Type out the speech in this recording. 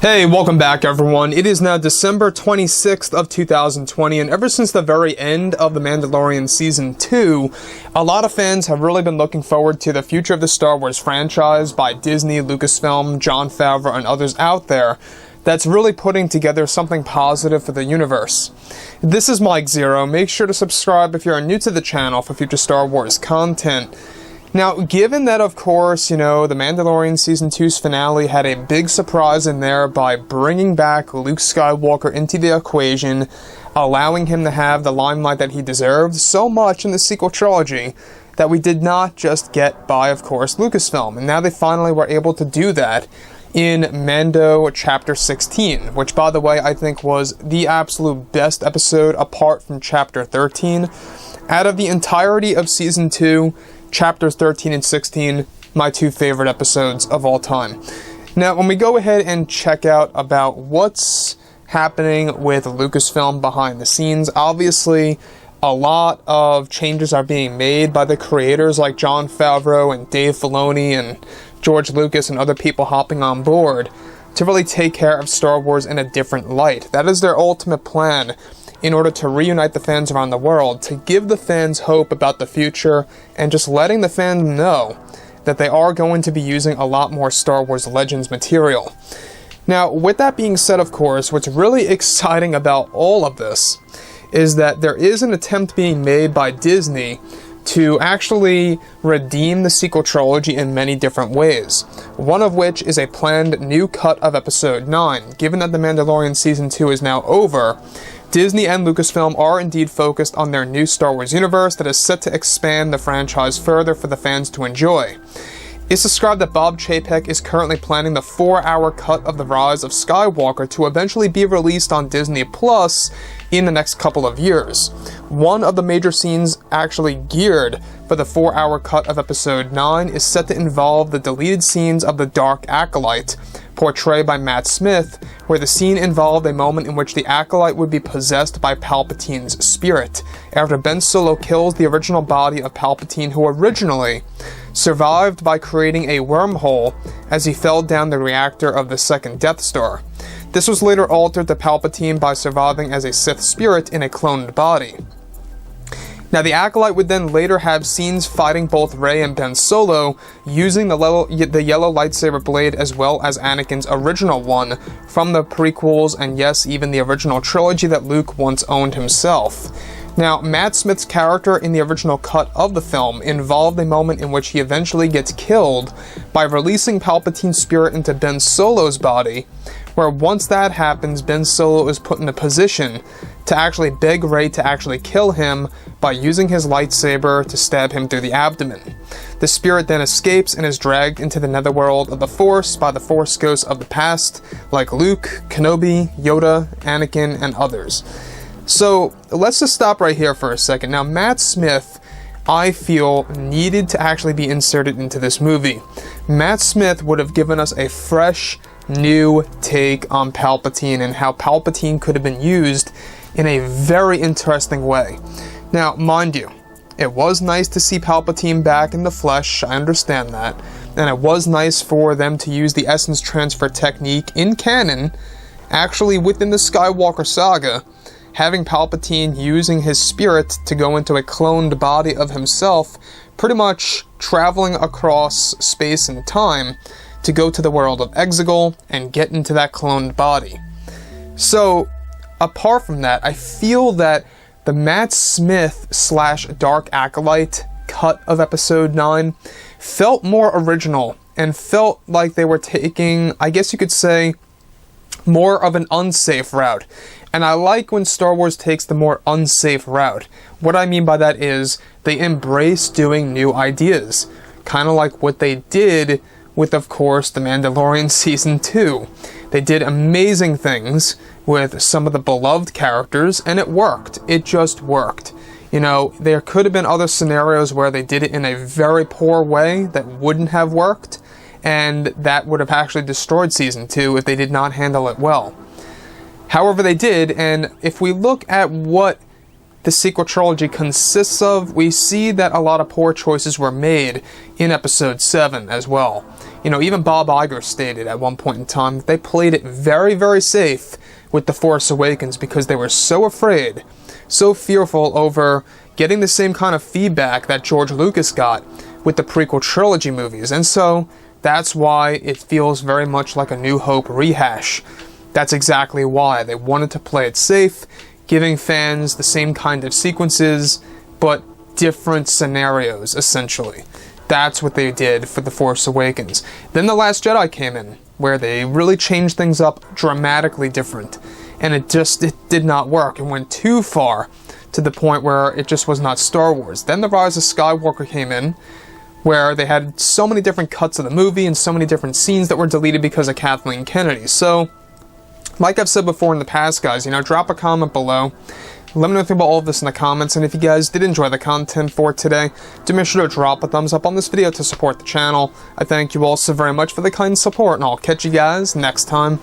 Hey, welcome back everyone. It is now December 26th of 2020, and ever since the very end of The Mandalorian Season 2, a lot of fans have really been looking forward to the future of the Star Wars franchise by Disney, Lucasfilm, Jon Favreau, and others out there that's really putting together something positive for the universe. This is Mike Zero. Make sure to subscribe if you are new to the channel for future Star Wars content. Now, given that, of course, The Mandalorian Season 2's finale had a big surprise in there by bringing back Luke Skywalker into the equation, allowing him to have the limelight that he deserved so much in the sequel trilogy that we did not just get by, of course, Lucasfilm. And now they finally were able to do that in Mando Chapter 16, which, by the way, I think was the absolute best episode apart from Chapter 13. Out of the entirety of Season 2, Chapters 13 and 16, my two favorite episodes of all time. Now, when we go ahead and check out about what's happening with Lucasfilm behind the scenes, obviously a lot of changes are being made by the creators like Jon Favreau and Dave Filoni and George Lucas and other people hopping on board to really take care of Star Wars in a different light. That is their ultimate plan, in order to reunite the fans around the world, to give the fans hope about the future, and just letting the fans know that they are going to be using a lot more Star Wars Legends material. Now, with that being said, of course, what's really exciting about all of this is that there is an attempt being made by Disney to actually redeem the sequel trilogy in many different ways, one of which is a planned new cut of Episode 9. Given that The Mandalorian Season 2 is now over, Disney and Lucasfilm are indeed focused on their new Star Wars universe that is set to expand the franchise further for the fans to enjoy. It's described that Bob Chapek is currently planning the 4-hour cut of The Rise of Skywalker to eventually be released on Disney Plus in the next couple of years. One of the major scenes actually geared for the 4-hour cut of Episode 9 is set to involve the deleted scenes of the Dark Acolyte, portrayed by Matt Smith, where the scene involved a moment in which the Acolyte would be possessed by Palpatine's spirit, after Ben Solo kills the original body of Palpatine, who originally survived by creating a wormhole as he fell down the reactor of the second Death Star. This was later altered to Palpatine by surviving as a Sith spirit in a cloned body. Now, the Acolyte would then later have scenes fighting both Rey and Ben Solo, using the yellow lightsaber blade as well as Anakin's original one from the prequels, and yes, even the original trilogy that Luke once owned himself. Now, Matt Smith's character in the original cut of the film involved a moment in which he eventually gets killed by releasing Palpatine's spirit into Ben Solo's body, where once that happens, Ben Solo is put in a position to actually beg Rey to actually kill him by using his lightsaber to stab him through the abdomen. The spirit then escapes and is dragged into the netherworld of the Force by the Force ghosts of the past, like Luke, Kenobi, Yoda, Anakin, and others. So, let's just stop right here for a second. Now, Matt Smith, I feel, needed to actually be inserted into this movie. Matt Smith would have given us a fresh, new take on Palpatine and how Palpatine could have been used in a very interesting way. Now, mind you, it was nice to see Palpatine back in the flesh, I understand that, and it was nice for them to use the essence transfer technique in canon, actually within the Skywalker saga, having Palpatine using his spirit to go into a cloned body of himself, pretty much traveling across space and time to go to the world of Exegol and get into that cloned body. So, apart from that, I feel that the Matt Smith / Dark Acolyte cut of Episode 9 felt more original and felt like they were taking, I guess you could say, more of an unsafe route. And I like when Star Wars takes the more unsafe route. What I mean by that is they embrace doing new ideas, kind of like what they did with, of course, The Mandalorian Season 2. They did amazing things with some of the beloved characters, and it worked. It just worked. There could have been other scenarios where they did it in a very poor way that wouldn't have worked, and that would have actually destroyed Season 2 if they did not handle it well. However, they did, and if we look at what the sequel trilogy consists of, we see that a lot of poor choices were made in Episode 7 as well. You know, even Bob Iger stated at one point in time that they played it very, very safe with The Force Awakens because they were so afraid, so fearful over getting the same kind of feedback that George Lucas got with the prequel trilogy movies. And so that's why it feels very much like a New Hope rehash. That's exactly why they wanted to play it safe, giving fans the same kind of sequences, but different scenarios, essentially. That's what they did for The Force Awakens. Then The Last Jedi came in, where they really changed things up dramatically different. And it did not work. It went too far to the point where it just was not Star Wars. Then The Rise of Skywalker came in, where they had so many different cuts of the movie and so many different scenes that were deleted because of Kathleen Kennedy. So, like I've said before in the past, guys, you know, drop a comment below. Let me know what you think about all of this in the comments, and if you guys did enjoy the content for today, do make sure to drop a thumbs up on this video to support the channel. I thank you all so very much for the kind support, and I'll catch you guys next time.